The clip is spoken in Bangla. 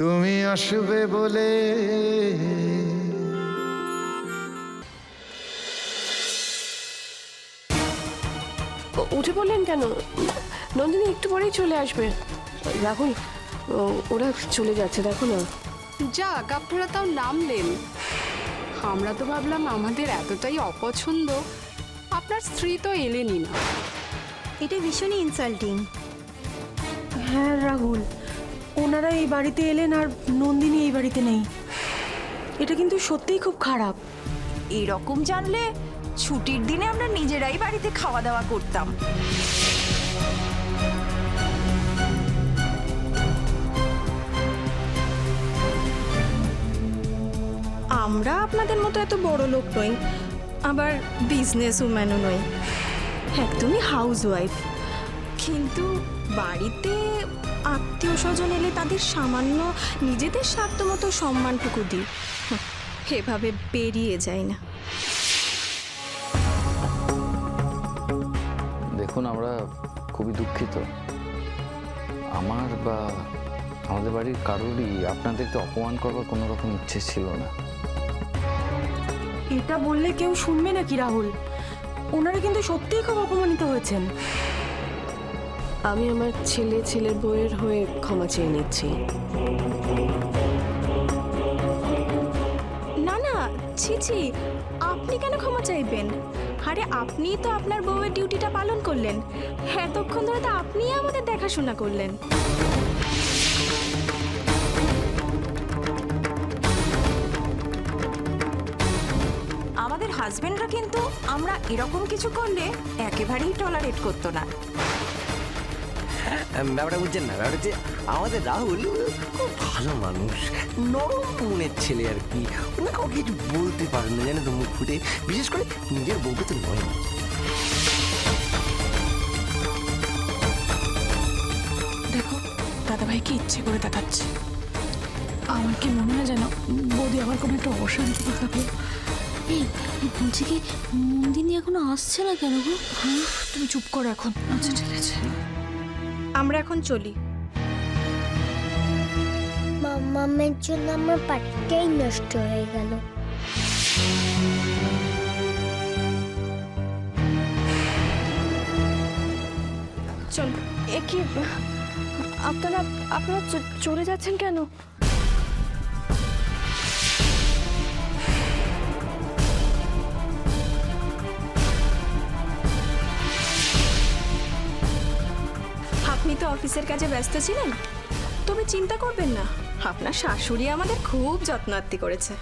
তুমি আসবে বলে উঠে পড়লেন কেন? নন্দিনী একটু পরেই চলে আসবে। রাহুল, ওরা চলে যাচ্ছে, দেখো না। যাক, আপনারা তাও নামলেন। আমরা তো ভাবলাম আমাদের এতটাই অপছন্দ, আপনার স্ত্রী তো এলেনই না। এটা ভীষণই ইনসাল্টিং। হ্যাঁ রাহুল, ওনারা এই বাড়িতে এলেন আর নন্দিনী এই বাড়িতে নেই। এটা কিন্তু সত্যিই খুব খারাপ। এরকম জানলে ছুটির দিনে আমরা নিজেরাই বাড়িতে খাওয়া দাওয়া করতাম। আমরা আপনাদের মতো এত বড় লোক নই, আবার বিজনেস উম্যানও নই, একদমই হাউস ওয়াইফ। কিন্তু বাড়িতে আত্মীয় স্বজন এলে তাদের সামান্য নিজেদের স্বার্থ মতো সম্মানটুকু দিই, এভাবে বেরিয়ে যায় না। দেখুন, আমরা খুবই দুঃখিত। আমার বা আমাদের বাড়ির কারোরই আপনাদেরকে অপমান করবার কোনো রকম ইচ্ছে ছিল না। এটা বললে কেউ শুনবে নাকি রাহুল? ওনারা কিন্তু সত্যিই খুব অপমানিত হয়েছেন। আমি আমার ছেলের বউয়ের হয়ে ক্ষমা চেয়ে নিচ্ছি। না না, ছি ছি, আপনি কেন ক্ষমা চাইবেন? আরে আপনিই তো আপনার বউয়ের ডিউটিটা পালন করলেন, এতক্ষণ ধরে তো আপনিই আমাদের দেখাশোনা করলেন। আমাদের হাজবেন্ডরা কিন্তু আমরা এরকম কিছু করলে একেবারেই টলারেট করতো না। ব্যাপারটা বুঝছেন না, ব্যাপারটা হচ্ছে আমাদের রাহুল খুব ভালো মানুষ, নরম মনের ছেলে আর কি। উনি কাউকে কিছু বলতে পারেন না, জানে তো, মুখ ফুটে, বিশেষ করে নিজের বউকে তো নয়। দেখো, দাদাভাইকে ইচ্ছে করে দেখাচ্ছে। আমার কি মনে হয় যেন বৌদি আবার কোনো একটা অশান্তি দেখাবে। এই বলছি কি, নন্দিনী এখনো আসছে না কেন গো? তুমি চুপ করো এখন। আচ্ছা ঠিক আছে, আমরা এখন চলি। মামামের জন্য আমার পার্টিটাই নষ্ট হয়ে গেল। চল। এ কি, আপনারা চলে যাচ্ছেন কেন? আপনি তো অফিসের কাজে ব্যস্ত ছিলেন, তবে চিন্তা করবেন না, আপনার শাশুড়ি আমাদের খুব যত্নার্থী করেছে।